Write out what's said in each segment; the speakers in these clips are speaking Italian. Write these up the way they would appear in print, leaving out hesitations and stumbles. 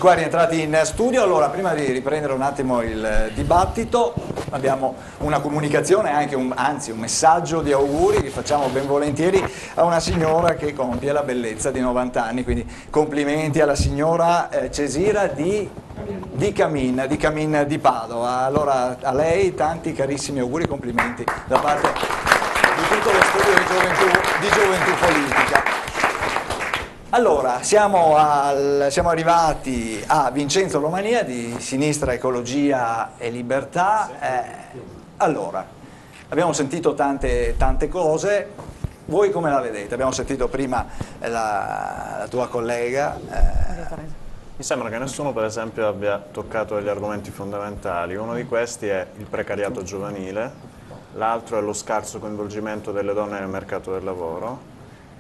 qua rientrati in studio. Allora, prima di riprendere un attimo il dibattito, abbiamo una comunicazione, anzi un messaggio di auguri che facciamo ben volentieri a una signora che compie la bellezza di 90 anni, quindi complimenti alla signora Cesira di Camin di Padova. Allora, a lei tanti carissimi auguri e complimenti da parte di tutto lo studio di gioventù politica. Allora, siamo arrivati a Vincenzo Romania di Sinistra Ecologia e Libertà. Allora, abbiamo sentito tante cose, voi come la vedete? Abbiamo sentito prima la tua collega. Mi sembra che nessuno, per esempio, abbia toccato degli argomenti fondamentali. Uno di questi è il precariato giovanile, l'altro è lo scarso coinvolgimento delle donne nel mercato del lavoro.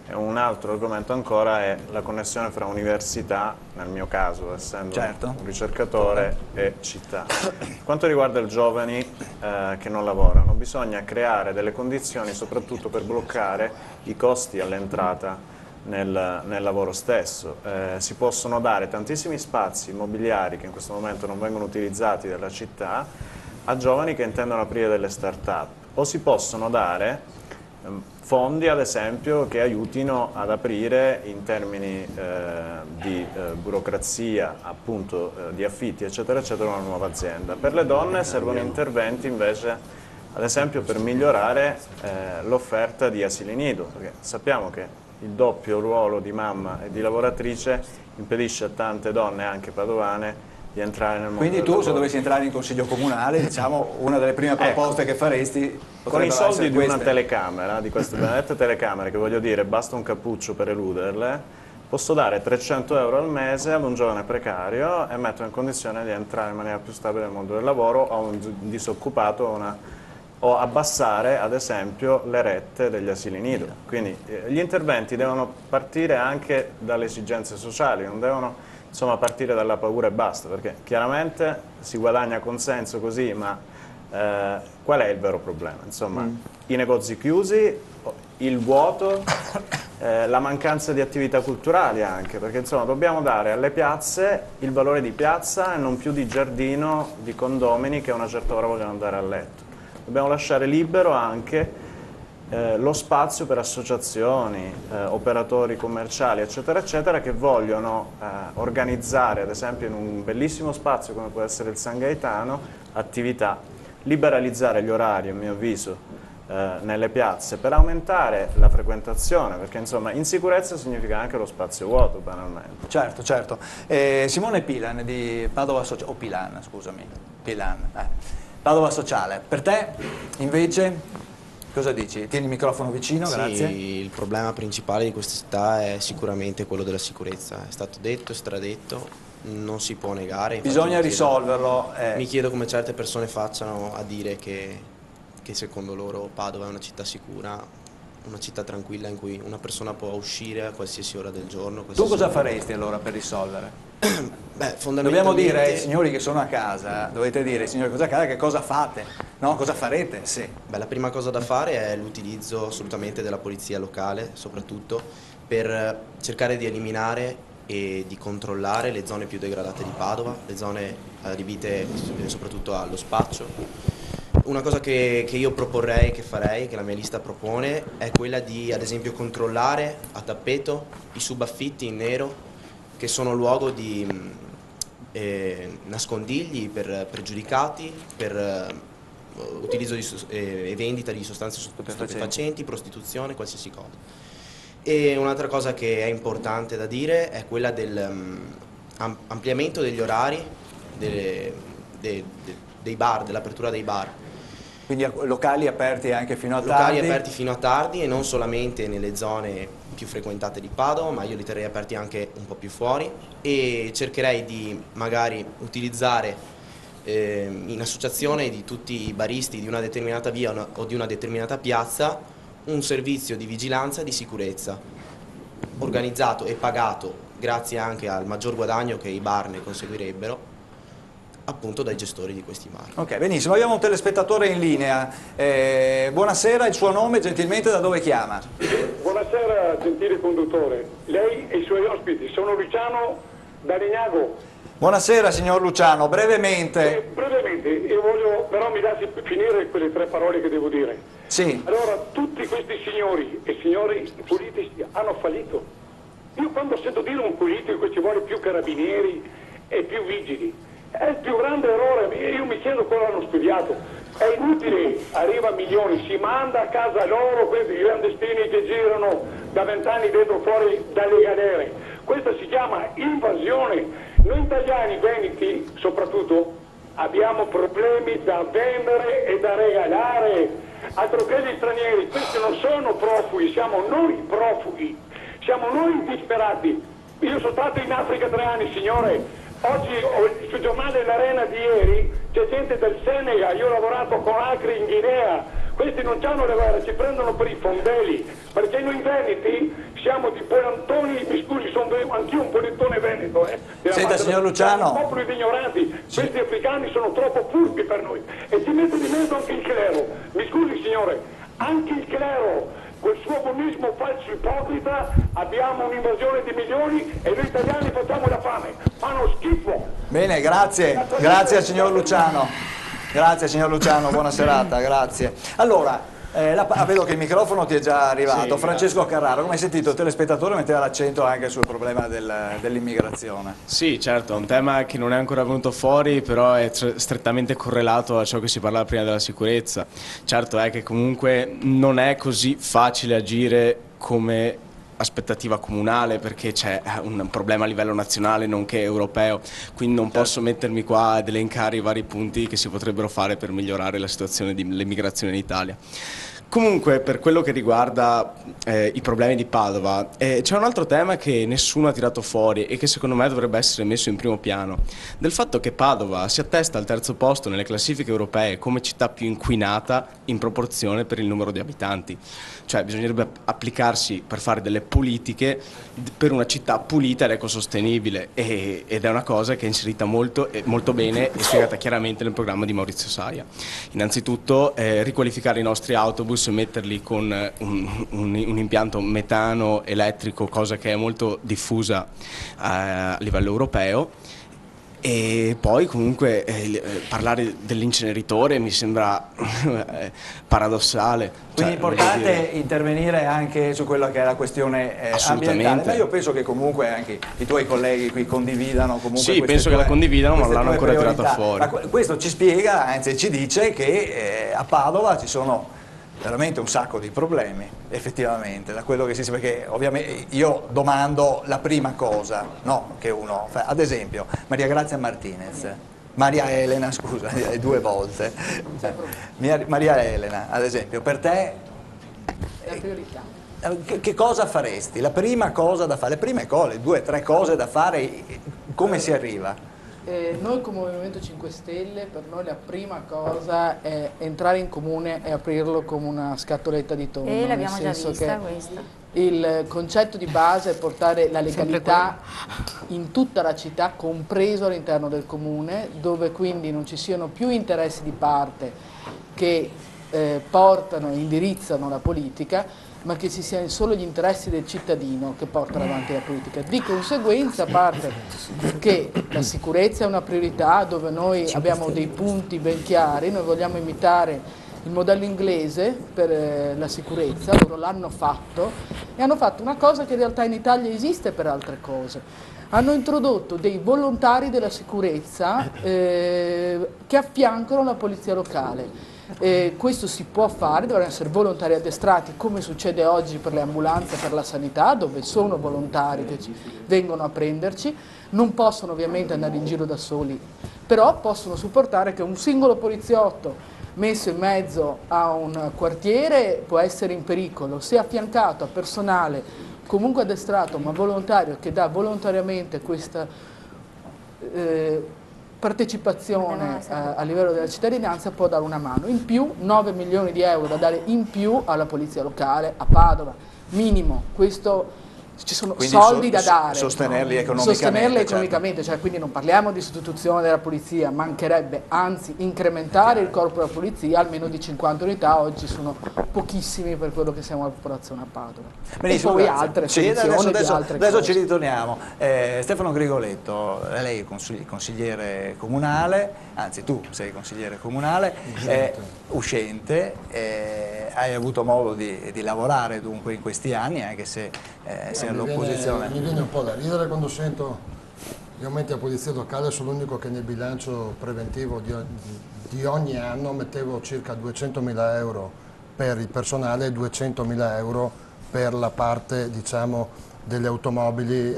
E un altro argomento ancora è la connessione fra università, nel mio caso essendo un ricercatore, e città. Per quanto riguarda i giovani che non lavorano, bisogna creare delle condizioni soprattutto per bloccare i costi all'entrata nel lavoro stesso. Si possono dare tantissimi spazi immobiliari che in questo momento non vengono utilizzati dalla città a giovani che intendono aprire delle start-up, o si possono dare fondi, ad esempio, che aiutino ad aprire in termini di burocrazia, appunto di affitti, eccetera, eccetera, una nuova azienda. Per le donne servono interventi invece, ad esempio, per migliorare l'offerta di asili nido, perché sappiamo che il doppio ruolo di mamma e di lavoratrice impedisce a tante donne, anche padovane, di entrare nel mondo. Quindi tu, se dovessi entrare in consiglio comunale, diciamo, una delle prime proposte che faresti con i soldi di una telecamera, di queste benedette telecamere, che voglio dire, basta un cappuccio per eluderle, posso dare 300 euro al mese ad un giovane precario e metterlo in condizione di entrare in maniera più stabile nel mondo del lavoro, a un disoccupato o abbassare, ad esempio, le rette degli asili nido. Quindi gli interventi devono partire anche dalle esigenze sociali, non devono partire dalla paura e basta, perché chiaramente si guadagna consenso così, ma qual è il vero problema? Insomma, i negozi chiusi, il vuoto, la mancanza di attività culturali anche, perché insomma dobbiamo dare alle piazze il valore di piazza e non più di giardino, di condomini che a una certa ora vogliono andare a letto. Dobbiamo lasciare libero anche lo spazio per associazioni, operatori commerciali, eccetera, eccetera, che vogliono organizzare, ad esempio in un bellissimo spazio come può essere il San Gaetano, attività, liberalizzare gli orari, a mio avviso, nelle piazze per aumentare la frequentazione, perché insomma insicurezza significa anche lo spazio vuoto, banalmente. Certo, certo. Simone Pilan di Padova Sociale, o Pilan, scusami, Padova Sociale, per te invece cosa dici? Tieni il microfono vicino, grazie. Il problema principale di questa città è sicuramente quello della sicurezza, è stato detto, stradetto, non si può negare. Bisogna risolverlo. Mi chiedo come certe persone facciano a dire che secondo loro Padova è una città sicura, una città tranquilla in cui una persona può uscire a qualsiasi ora del giorno. Tu cosa faresti allora per risolvere? Beh, fondamentalmente... Dobbiamo dire ai signori che sono a casa, dovete dire ai signori che sono a casa che cosa fate, no? Cosa farete? Sì. Beh, la prima cosa da fare è l'utilizzo assolutamente della polizia locale, soprattutto per cercare di eliminare e di controllare le zone più degradate di Padova, le zone adibite soprattutto allo spaccio. Una cosa che io proporrei, che farei, che la mia lista propone, è quella di, ad esempio, controllare a tappeto i subaffitti in nero, che sono luogo di nascondigli per pregiudicati, per utilizzo e vendita di sostanze stupefacenti, prostituzione, qualsiasi cosa. E un'altra cosa che è importante da dire è quella dell'ampliamento degli orari dei bar, dell'apertura dei bar. Quindi locali aperti anche fino a tardi? Locali aperti fino a tardi e non solamente nelle zone più frequentate di Padova, ma io li terrei aperti anche un po' più fuori, e cercherei di magari utilizzare in associazione di tutti i baristi di una determinata via o di una determinata piazza un servizio di vigilanza e di sicurezza organizzato e pagato grazie anche al maggior guadagno che i bar ne conseguirebbero, appunto dai gestori di questi bar. Ok, benissimo, abbiamo un telespettatore in linea. Buonasera, il suo nome, gentilmente da dove chiama? Buonasera gentile conduttore, lei e i suoi ospiti. Sono Luciano da Legnago. Buonasera signor Luciano, brevemente. Brevemente, io voglio però mi lasci finire quelle 3 parole che devo dire. Sì. Allora, tutti questi signori e signori politici hanno fallito. Io quando sento dire un politico che ci vuole più carabinieri e più vigili, è il più grande errore, io mi chiedo cosa hanno studiato. È inutile, arriva a milioni, si manda a casa loro questi clandestini che girano da 20 anni dentro fuori dalle galere. Questa si chiama invasione. Noi italiani, veneti soprattutto, abbiamo problemi da vendere e da regalare, altro che gli stranieri. Questi non sono profughi, siamo noi profughi, siamo noi disperati. Io sono stato in Africa 3 anni, signore. Oggi sul giornale L'Arena di ieri c'è gente del Senegal, io ho lavorato con Acre in Guinea. Questi non hanno le guerre, ci prendono per i fondelli, perché noi veneti siamo di polentoni, mi scusi, sono anch'io un polettone veneto. Senta signor Luciano. Siamo popoli di ignoranti, questi africani sono troppo furbi per noi. E si mette di mezzo anche il clero. Mi scusi signore, anche il clero, col suo buonismo falso ipocrita, abbiamo un'invasione di milioni e noi italiani facciamo la fame. Fanno schifo. Bene, grazie. Grazie signor Luciano. Grazie signor Luciano, buona serata, grazie. Allora, vedo che il microfono ti è già arrivato. Sì, Francesco Carraro, come hai sentito il telespettatore metteva l'accento anche sul problema dell'immigrazione. Sì, certo, è un tema che non è ancora venuto fuori, però è strettamente correlato a ciò che si parlava prima della sicurezza. Certo è che comunque non è così facile agire come aspettativa comunale, perché c'è un problema a livello nazionale nonché europeo, quindi non posso mettermi qua ad elencare i vari punti che si potrebbero fare per migliorare la situazione dell'immigrazione in Italia. Comunque, per quello che riguarda i problemi di Padova, c'è un altro tema che nessuno ha tirato fuori e che secondo me dovrebbe essere messo in primo piano, del fatto che Padova si attesta al 3° posto nelle classifiche europee come città più inquinata in proporzione per il numero di abitanti. Cioè bisognerebbe applicarsi per fare delle politiche per una città pulita ed ecosostenibile, ed è una cosa che è inserita molto bene e spiegata chiaramente nel programma di Maurizio Saia. Innanzitutto riqualificare i nostri autobus e metterli con un impianto metano elettrico, cosa che è molto diffusa a livello europeo. E poi comunque parlare dell'inceneritore mi sembra paradossale. Quindi è importante intervenire anche su quella che è la questione ambientale, ma io penso che comunque anche i tuoi colleghi qui condividano comunque. Sì, penso che la condividano, ma non l'hanno ancora tirata fuori. Ma questo ci spiega, anzi ci dice che a Padova ci sono veramente un sacco di problemi, effettivamente, da quello che si sa, perché ovviamente io domando la prima cosa, no, che uno fa, ad esempio Maria Grazia Martinez, Maria Elena, scusa, 2 volte, Maria Elena, ad esempio, per te la priorità. Che cosa faresti? La prima cosa da fare, le prime cose, 2 o 3 cose da fare, come si arriva? Noi come Movimento 5 Stelle, per noi la prima cosa è entrare in comune e aprirlo come una scatoletta di tonno. E l'abbiamo già vista questa. Il concetto di base è portare la legalità in tutta la città, compreso all'interno del comune, dove quindi non ci siano più interessi di parte che portano e indirizzano la politica, ma che ci siano solo gli interessi del cittadino che portano avanti la politica. Di conseguenza, a parte che la sicurezza è una priorità dove noi abbiamo dei punti ben chiari, noi vogliamo imitare il modello inglese per la sicurezza, loro l'hanno fatto e hanno fatto una cosa che in realtà in Italia esiste per altre cose. Hanno introdotto dei volontari della sicurezza che affiancano la polizia locale. Questo si può fare, devono essere volontari addestrati come succede oggi per le ambulanze, per la sanità, dove sono volontari che vengono a prenderci, non possono ovviamente andare in giro da soli, però possono supportare che un singolo poliziotto messo in mezzo a un quartiere può essere in pericolo, se affiancato a personale comunque addestrato ma volontario che dà volontariamente questa partecipazione a livello della cittadinanza, può dare una mano. In più 9 milioni di euro da dare in più alla polizia locale a Padova, minimo. Questo ci sono Quindi soldi da dare. sostenerli economicamente. Sostenerli certo. economicamente, cioè quindi non parliamo di sostituzione della polizia, mancherebbe, anzi incrementare il corpo della polizia almeno di 50 unità, oggi sono pochissimi per quello che siamo la popolazione a Padova. Benissimo, e poi grazie. altre Sì, soluzioni di altre adesso cose. ci ritorniamo. Stefano Grigoletto, lei è consigliere comunale, anzi tu sei consigliere comunale, uscente, hai avuto modo di lavorare dunque in questi anni, anche se sei all'opposizione. Mi viene un po' da ridere quando sento gli aumenti a polizia locale, sono l'unico che nel bilancio preventivo di ogni anno mettevo circa 200.000 euro per il personale e 200.000 euro per la parte, diciamo, delle automobili,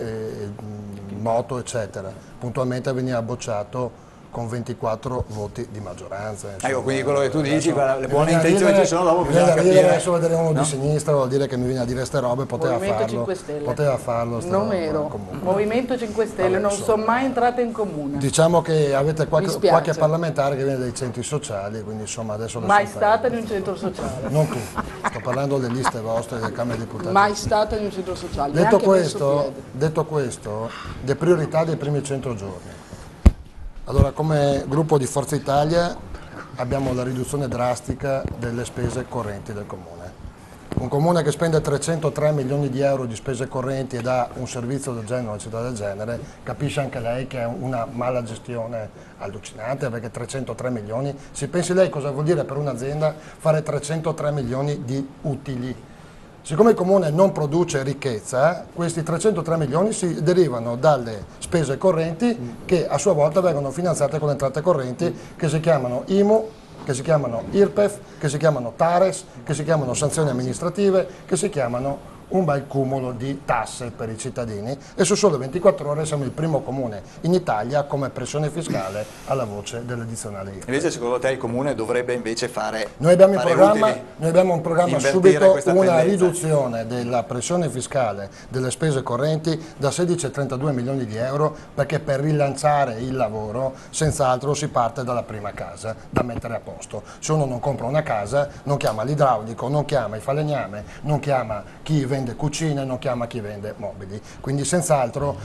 moto eccetera. Puntualmente veniva bocciato con 24 voti di maggioranza. Insomma, Ecco, quindi quello che tu dici, adesso, le buone intenzioni ci sono, dopo bisogna capire. Adesso vedere uno di sinistra, vuol dire che mi viene a dire ste robe, poteva Movimento farlo. 5 Stelle. Poteva farlo. Non ero. Movimento 5 Stelle, non sono mai entrata in comune. Diciamo che avete Mi spiace. qualche parlamentare che viene dai centri sociali, quindi insomma adesso lo Mai so stata fare. in un centro sociale. Non tu, sto parlando delle liste vostre delle Camere dei Deputati. Mai stata in un centro sociale. Detto neanche messo piede. detto questo, le priorità dei primi 100 giorni. Allora, come gruppo di Forza Italia abbiamo la riduzione drastica delle spese correnti del Comune. Un Comune che spende 303 milioni di euro di spese correnti e dà un servizio del genere a una città del genere, capisce anche lei che è una mala gestione allucinante, perché 303 milioni, si pensi lei cosa vuol dire per un'azienda fare 303 milioni di utili. Siccome il Comune non produce ricchezza, questi 303 milioni si derivano dalle spese correnti che a sua volta vengono finanziate con le entrate correnti che si chiamano IMU, che si chiamano IRPEF, che si chiamano TARES, che si chiamano sanzioni amministrative, che si chiamano un bel cumulo di tasse per i cittadini e su sole 24 ore siamo il primo comune in Italia come pressione fiscale alla voce dell'addizionale IRPEF. Invece secondo te il Comune dovrebbe invece fare Noi abbiamo in programma invertire subito questa una tendenza. riduzione della pressione fiscale delle spese correnti da 16 a 32 milioni di euro, perché per rilanciare il lavoro senz'altro si parte dalla prima casa da mettere a posto. Se uno non compra una casa non chiama l'idraulico, non chiama il falegname, non chiama chi vende cucine, non chiama chi vende mobili. Quindi senz'altro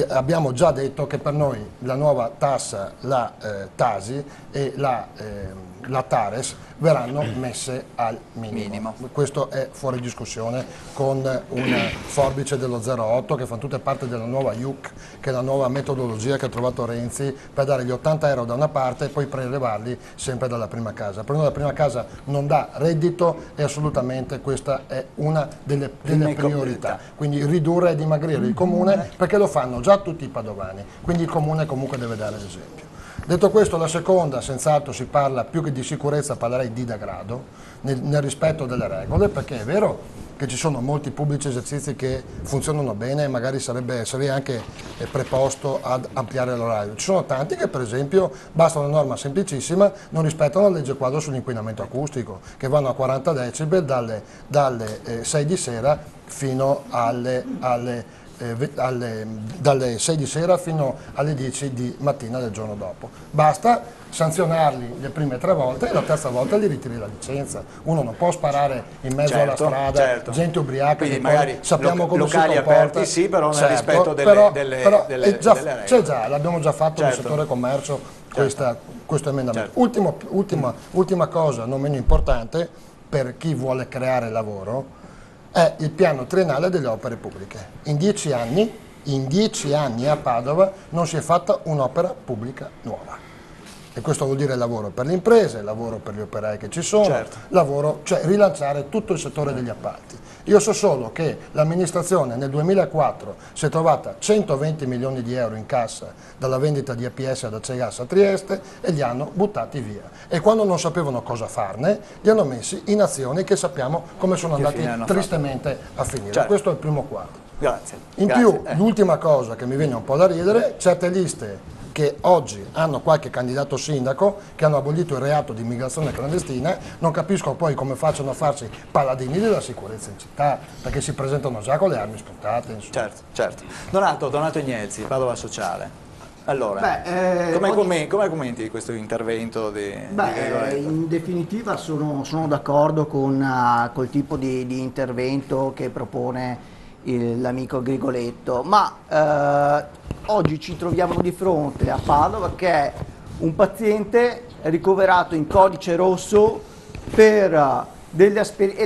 abbiamo già detto che per noi la nuova tassa, la Tasi e la Tares verranno messe al minimo. Questo è fuori discussione, con una forbice dello 0,8 che fa tutte parte della nuova IUC, che è la nuova metodologia che ha trovato Renzi per dare gli 80 euro da una parte e poi prelevarli sempre dalla prima casa. Per noi la prima casa non dà reddito e assolutamente questa è una delle priorità. Quindi ridurre e dimagrire il Comune, perché lo fanno già tutti i padovani, quindi il Comune comunque deve dare l'esempio. Detto questo, la seconda, senz'altro si parla più che di sicurezza, parlerei di degrado, nel rispetto delle regole, perché è vero che ci sono molti pubblici esercizi che funzionano bene e magari sarei anche preposto ad ampliare l'orario. Ci sono tanti che per esempio, basta una norma semplicissima, non rispettano la legge quadro sull'inquinamento acustico, che vanno a 40 decibel dalle 6 di sera fino dalle 6 di sera fino alle 10 di mattina del giorno dopo. Basta sanzionarli le prime 3 volte e la terza volta gli ritiri la licenza. Uno non può sparare in mezzo alla strada, gente ubriaca, quindi che magari poi sappiamo come si locali comporta. aperti sì, però nel rispetto delle regole. C'è già, l'abbiamo già fatto nel settore commercio questo emendamento. Ultima cosa, non meno importante, per chi vuole creare lavoro, è il piano triennale delle opere pubbliche. In 10 anni a Padova non si è fatta un'opera pubblica nuova. E questo vuol dire lavoro per le imprese, lavoro per gli operai che ci sono, lavoro, cioè rilanciare tutto il settore degli appalti. Io so solo che l'amministrazione nel 2004 si è trovata 120 milioni di euro in cassa dalla vendita di APS ad Acegas a Trieste e li hanno buttati via. E quando non sapevano cosa farne, li hanno messi in azioni che sappiamo come sono andati tristemente a finire. Questo è il primo quadro. Grazie. In più, l'ultima cosa che mi viene un po' da ridere, certe liste che oggi hanno qualche candidato sindaco che hanno abolito il reato di immigrazione clandestina, non capisco poi come facciano a farsi paladini della sicurezza in città, perché si presentano già con le armi spuntate. Insomma. Certo. Donato Ignelzi, Padova Sociale. Allora, come commenti questo intervento di Grigoletto? In definitiva sono d'accordo col tipo di intervento che propone l'amico Grigoletto, ma oggi ci troviamo di fronte a Padova che è un paziente ricoverato in codice rosso per le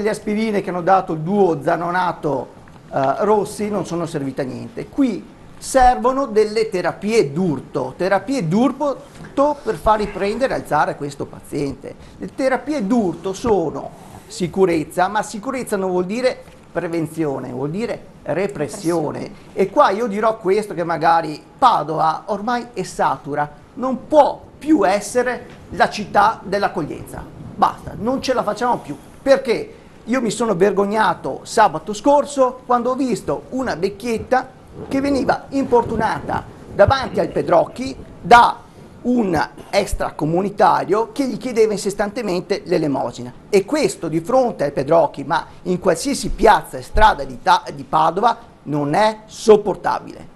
aspirine che hanno dato il duo Zanonato Rossi non sono servite a niente. Qui servono delle terapie d'urto per far riprendere e alzare questo paziente. Le terapie d'urto sono sicurezza, ma sicurezza non vuol dire prevenzione, vuol dire repressione. E qua io dirò questo, che magari Padova ormai è satura, non può più essere la città dell'accoglienza. Basta, non ce la facciamo più. Perché io mi sono vergognato sabato scorso quando ho visto una vecchietta che veniva importunata davanti al Pedrocchi da un extracomunitario che gli chiedeva insistentemente l'elemosina. E questo di fronte al Pedrocchi, ma in qualsiasi piazza e strada di Padova, non è sopportabile.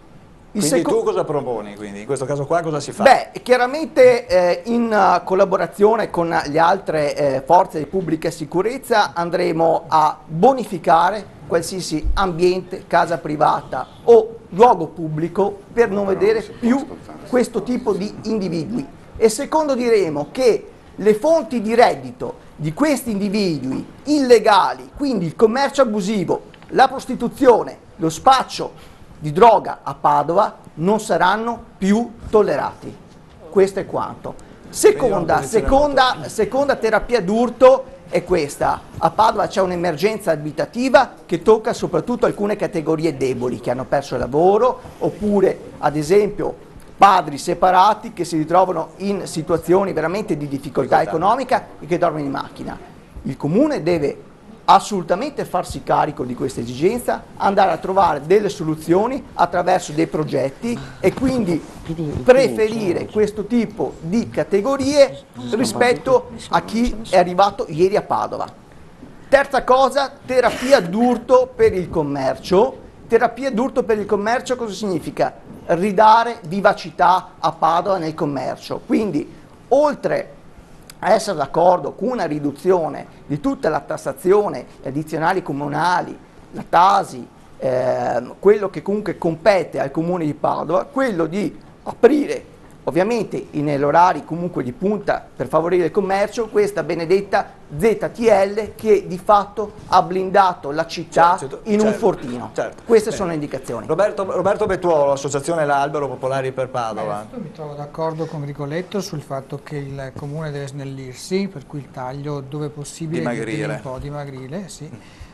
Quindi tu cosa proponi? Quindi in questo caso qua cosa si fa? Beh, chiaramente in collaborazione con le altre forze di pubblica sicurezza andremo a bonificare qualsiasi ambiente, casa privata o luogo pubblico per non vedere più questo tipo di individui. E secondo diremo che le fonti di reddito di questi individui illegali, quindi il commercio abusivo, la prostituzione, lo spaccio di droga a Padova non saranno più tollerati. Questo è quanto. Seconda terapia d'urto è questa. A Padova c'è un'emergenza abitativa che tocca soprattutto alcune categorie deboli che hanno perso il lavoro, oppure ad esempio padri separati che si ritrovano in situazioni veramente di difficoltà economica e che dormono in macchina. Il comune deve assolutamente farsi carico di questa esigenza, andare a trovare delle soluzioni attraverso dei progetti e quindi preferire questo tipo di categorie rispetto a chi è arrivato ieri a Padova. Terza cosa, terapia d'urto per il commercio. Terapia d'urto per il commercio cosa significa? Ridare vivacità a Padova nel commercio. Quindi, oltre a essere d'accordo con una riduzione di tutta la tassazione, gli addizionali comunali, la Tasi, quello che comunque compete al comune di Padova, quello di aprire ovviamente negli orari comunque di punta per favorire il commercio questa benedetta ZTL che di fatto ha blindato la città in un fortino. Queste sono le indicazioni. Roberto Bettuolo, Associazione L'Albero Popolari per Padova. Mi trovo d'accordo con Rigoletto sul fatto che il comune deve snellirsi, per cui il taglio dove possibile dimagrire, sì,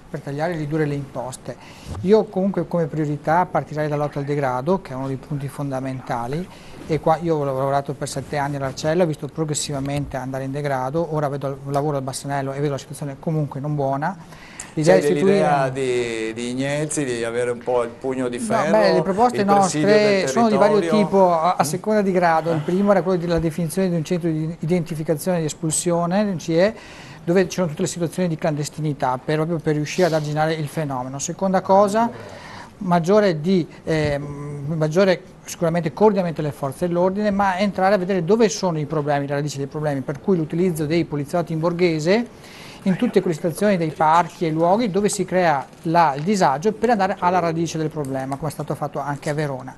per tagliare e ridurre le imposte. Io comunque come priorità partirei dalla lotta al degrado, che è uno dei punti fondamentali, e qua io ho lavorato per 7 anni all'Arcella, ho visto progressivamente andare in degrado, ora lavoro al Bassanello e vedo la situazione comunque non buona. L'idea di Ignezzi di avere un po' il pugno di ferro? Le proposte nostre sono di vario tipo a seconda di grado. Il primo era quello della definizione di un centro di identificazione e di espulsione, un CIE, dove c'erano tutte le situazioni di clandestinità proprio per riuscire ad arginare il fenomeno. Seconda cosa, maggiore sicuramente coordinamento delle forze dell'ordine, ma entrare a vedere dove sono i problemi, la radice dei problemi, per cui l'utilizzo dei poliziotti in borghese in tutte quelle situazioni dei parchi e luoghi dove si crea il disagio per andare alla radice del problema, come è stato fatto anche a Verona.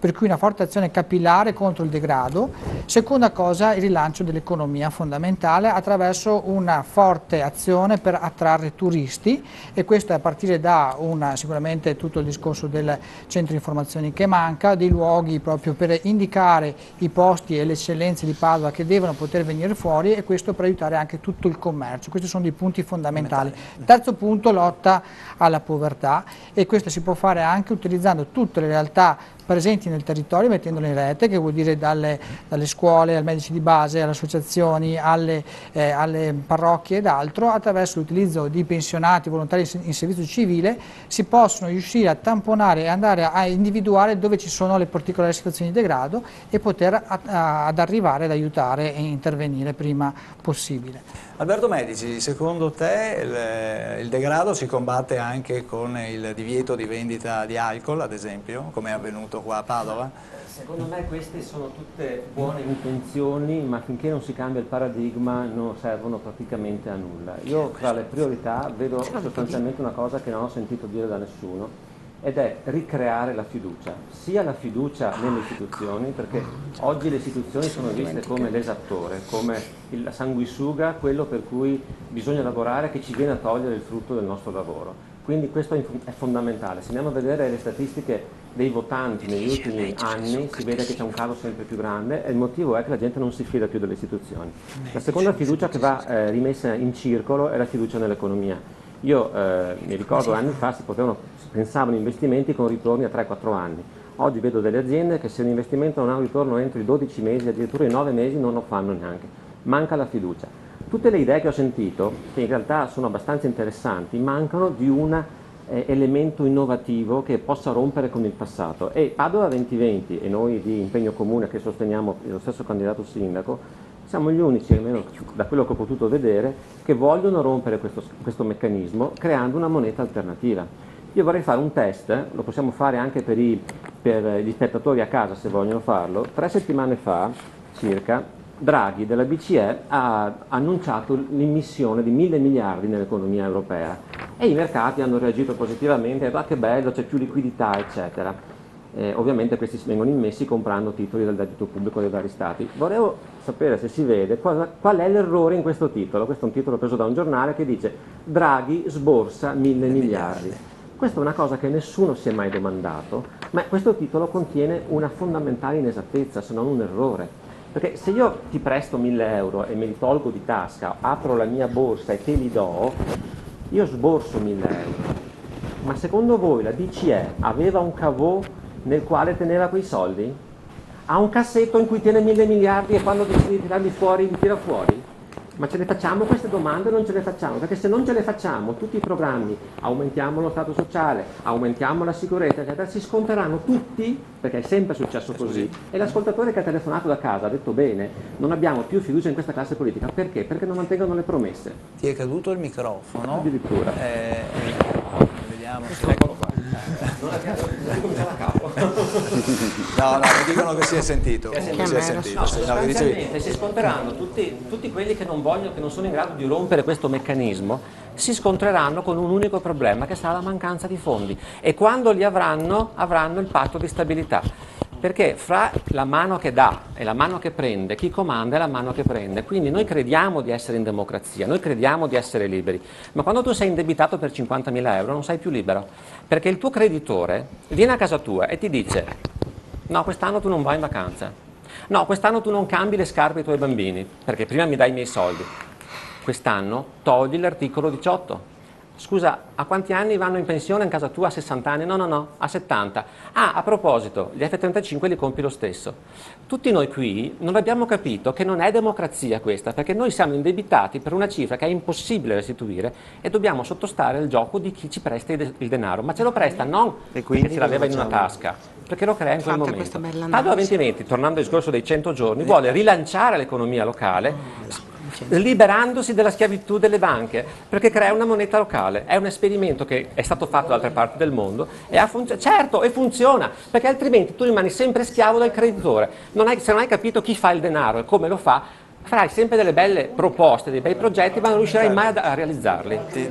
Per cui una forte azione capillare contro il degrado. Seconda cosa, il rilancio dell'economia fondamentale attraverso una forte azione per attrarre turisti, e questo è a partire da sicuramente tutto il discorso del centro informazioni che manca, dei luoghi proprio per indicare i posti e le eccellenze di Padova che devono poter venire fuori, e questo per aiutare anche tutto il commercio. Questi sono dei punti fondamentali. Terzo punto, lotta alla povertà, e questo si può fare anche utilizzando tutte le realtà presenti nel territorio, mettendole in rete, che vuol dire dalle scuole, ai medici di base, alle associazioni, alle parrocchie ed altro. Attraverso l'utilizzo di pensionati volontari in servizio civile si possono riuscire a tamponare e andare a individuare dove ci sono le particolari situazioni di degrado e poter ad arrivare ad aiutare e intervenire prima possibile. Alberto Medici, secondo te il degrado si combatte anche con il divieto di vendita di alcol, ad esempio, come è avvenuto qua a Padova? Secondo me queste sono tutte buone intenzioni, ma finché non si cambia il paradigma non servono praticamente a nulla. Io tra le priorità vedo sostanzialmente una cosa che non ho sentito dire da nessuno, ed è ricreare la fiducia, sia la fiducia nelle istituzioni, perché oggi le istituzioni sono viste come l'esattore, come la sanguisuga, quello per cui bisogna lavorare, che ci viene a togliere il frutto del nostro lavoro. Quindi questo è fondamentale. Se andiamo a vedere le statistiche dei votanti negli ultimi anni, si vede che c'è un calo sempre più grande, e il motivo è che la gente non si fida più delle istituzioni. La seconda fiducia che va rimessa in circolo è la fiducia nell'economia. Io mi ricordo anni fa si pensavano investimenti con ritorni a 3-4 anni. Oggi vedo delle aziende che se un investimento non ha un ritorno entro i 12 mesi, addirittura i 9 mesi, non lo fanno neanche. Manca la fiducia. Tutte le idee che ho sentito, che in realtà sono abbastanza interessanti, mancano di un elemento innovativo che possa rompere con il passato. E Padova 2020 e noi di Impegno Comune, che sosteniamo lo stesso candidato sindaco, siamo gli unici, almeno da quello che ho potuto vedere, che vogliono rompere questo meccanismo creando una moneta alternativa. Io vorrei fare un test, lo possiamo fare anche per gli spettatori a casa se vogliono farlo. 3 settimane fa circa Draghi della BCE ha annunciato l'immissione di 1.000 miliardi nell'economia europea e i mercati hanno reagito positivamente, che bello, c'è più liquidità, eccetera. Ovviamente questi vengono immessi comprando titoli del debito pubblico dei vari stati. Volevo sapere se si vede qual è l'errore in questo titolo. Questo è un titolo preso da un giornale che dice Draghi sborsa 1.000 miliardi. Questa è una cosa che nessuno si è mai domandato, ma questo titolo contiene una fondamentale inesattezza, se non un errore. Perché se io ti presto 1.000 euro e me li tolgo di tasca, apro la mia borsa e te li do, io sborso 1.000 euro. Ma secondo voi la BCE aveva un caveau nel quale teneva quei soldi? Ha un cassetto in cui tiene 1.000 miliardi e quando decide di tirarli fuori li tira fuori? Ma ce le facciamo queste domande o non ce le facciamo? Perché se non ce le facciamo, tutti i programmi, aumentiamo lo stato sociale, aumentiamo la sicurezza, eccetera, si sconteranno tutti, perché è sempre successo così. E l'ascoltatore che ha telefonato da casa ha detto bene, non abbiamo più fiducia in questa classe politica. Perché? Perché non mantengono le promesse. Ti è caduto il microfono? Addirittura. Vediamo. Eccolo qua. No, mi dicono che si è sentito. Sostanzialmente si sconteranno tutti quelli che non vogliono, che non sono in grado di rompere questo meccanismo, si scontreranno con un unico problema, che sarà la mancanza di fondi. E quando li avranno il patto di stabilità. Perché fra la mano che dà e la mano che prende, chi comanda è la mano che prende. Quindi noi crediamo di essere in democrazia, noi crediamo di essere liberi, ma quando tu sei indebitato per 50.000 euro non sei più libero, perché il tuo creditore viene a casa tua e ti dice no, quest'anno tu non vai in vacanza, no, quest'anno tu non cambi le scarpe ai tuoi bambini, perché prima mi dai i miei soldi, quest'anno togli l'articolo 18. Scusa, a quanti anni vanno in pensione in casa tua? A 60 anni? No, a 70. Ah, a proposito, gli F-35 li compi lo stesso. Tutti noi qui non abbiamo capito che non è democrazia questa, perché noi siamo indebitati per una cifra che è impossibile restituire e dobbiamo sottostare al gioco di chi ci presta il denaro, ma ce lo presta non perché ce l'aveva in una tasca, perché lo crea in quel momento. Padova 2020, tornando al discorso dei 100 giorni, vuole rilanciare l'economia locale, liberandosi della schiavitù delle banche, perché crea una moneta locale. È un esperimento che è stato fatto da altre parti del mondo e certo, e funziona, perché altrimenti tu rimani sempre schiavo del creditore. Se non hai capito chi fa il denaro e come lo fa, farai sempre delle belle proposte, dei bei progetti, ma non riuscirai mai a realizzarli. È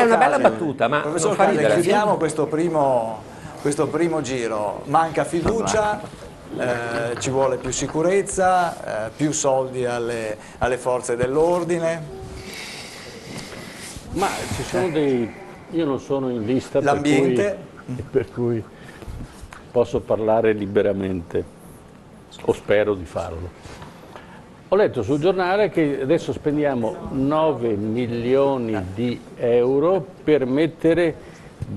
una bella battuta, ma non fa ridere. Chiudiamo questo primo giro. Manca fiducia. Ci vuole più sicurezza, più soldi alle forze dell'ordine. Ma ci sono io non sono in lista per cui posso parlare liberamente, o spero di farlo. Ho letto sul giornale che adesso spendiamo 9 milioni di euro per mettere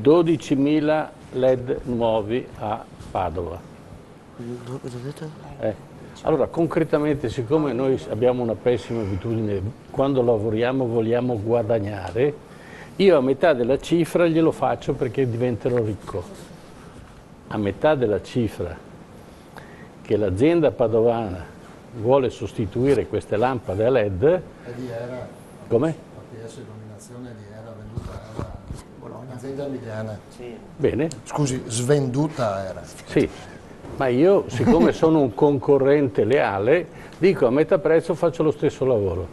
12.000 LED nuovi a Padova. Allora, concretamente, siccome noi abbiamo una pessima abitudine, quando lavoriamo vogliamo guadagnare, io a metà della cifra glielo faccio perché diventerò ricco. A metà della cifra che l'azienda padovana vuole sostituire queste lampade a LED. E di Era. Come? La PS dominazione di Era venduta a un'azienda emiliana. Sì. Bene. Scusi, svenduta a Era. Sì. Ma io, siccome sono un concorrente leale, dico a metà prezzo faccio lo stesso lavoro.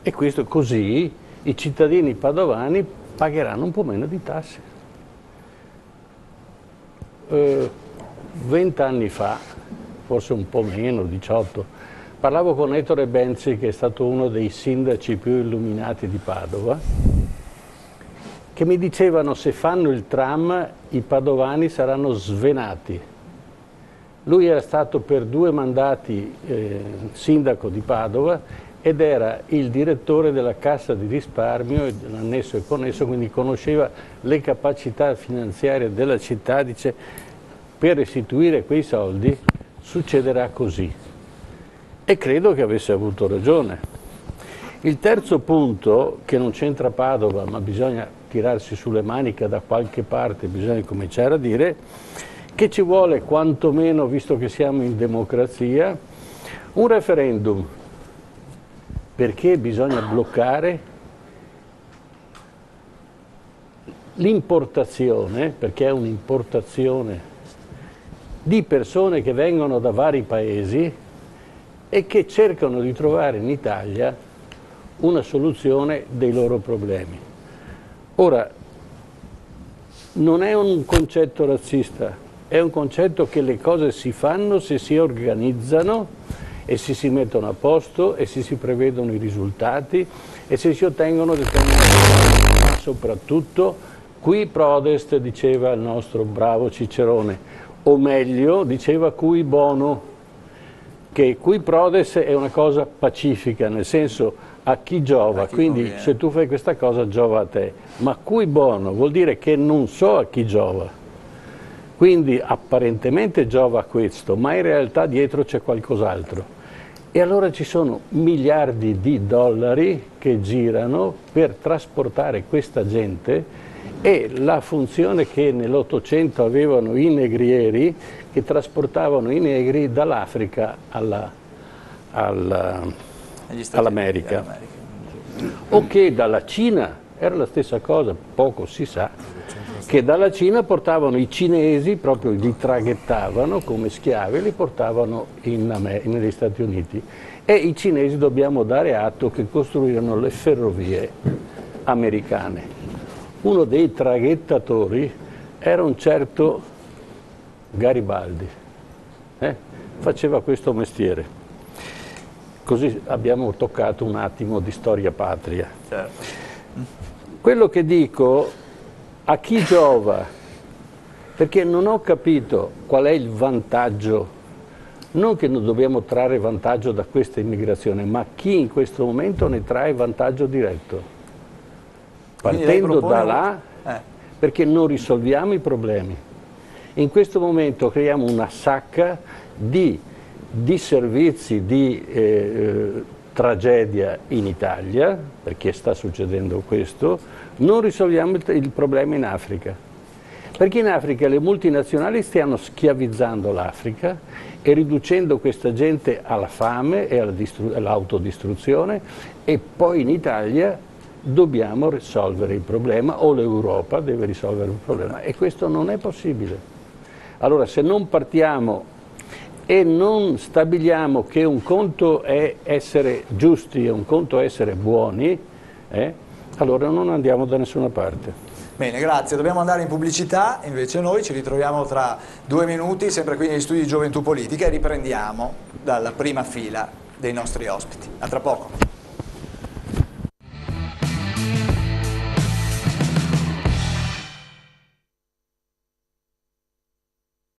E questo così i cittadini padovani pagheranno un po' meno di tasse. 20 anni fa, forse un po' meno, 18, parlavo con Ettore Benzi, che è stato uno dei sindaci più illuminati di Padova, che mi dicevano: se fanno il tram i padovani saranno svenati. Lui era stato per 2 mandati sindaco di Padova ed era il direttore della Cassa di risparmio, annesso e connesso, quindi conosceva le capacità finanziarie della città. Dice: per restituire quei soldi succederà così. E credo che avesse avuto ragione. Il terzo punto, che non c'entra Padova, ma bisogna tirarsi sulle maniche da qualche parte, bisogna cominciare a dire che ci vuole quantomeno, visto che siamo in democrazia, un referendum, perché bisogna bloccare l'importazione, perché è un'importazione di persone che vengono da vari paesi e che cercano di trovare in Italia una soluzione dei loro problemi. Ora, non è un concetto razzista, è un concetto che le cose si fanno se si organizzano e se si mettono a posto e se si prevedono i risultati e se si ottengono determinati risultati, ma soprattutto qui prodest, diceva il nostro bravo Cicerone, o meglio diceva cui bono, che qui prodest è una cosa pacifica, nel senso a chi giova, quindi conviene. Se tu fai questa cosa giova a te, ma cui bono vuol dire che non so a chi giova. Quindi apparentemente giova a questo, ma in realtà dietro c'è qualcos'altro. E allora ci sono miliardi di dollari che girano per trasportare questa gente, e la funzione che nell'Ottocento avevano i negrieri, che trasportavano i negri dall'Africa all'America. O che dalla Cina, era la stessa cosa, poco si sa, che dalla Cina portavano i cinesi, proprio li traghettavano come schiavi e li portavano negli Stati Uniti. E i cinesi, dobbiamo dare atto, che costruirono le ferrovie americane. Uno dei traghettatori era un certo Garibaldi, faceva questo mestiere. Così abbiamo toccato un attimo di storia patria. Certo. Quello che dico, a chi giova? Perché non ho capito qual è il vantaggio, non che non dobbiamo trarre vantaggio da questa immigrazione, ma chi in questo momento ne trae vantaggio diretto. Partendo da là, perché non risolviamo i problemi. In questo momento creiamo una sacca di disservizi, di tragedia in Italia, perché sta succedendo questo, non risolviamo il problema in Africa. Perché in Africa le multinazionali stanno schiavizzando l'Africa e riducendo questa gente alla fame e all'autodistruzione, e poi in Italia dobbiamo risolvere il problema, o l'Europa deve risolvere il problema, e questo non è possibile. Allora, se non partiamo e non stabiliamo che un conto è essere giusti e un conto è essere buoni, allora non andiamo da nessuna parte. Bene, grazie. Dobbiamo andare in pubblicità, invece noi ci ritroviamo tra 2 minuti, sempre qui negli studi di Gioventù Politica, e riprendiamo dalla prima fila dei nostri ospiti. A tra poco.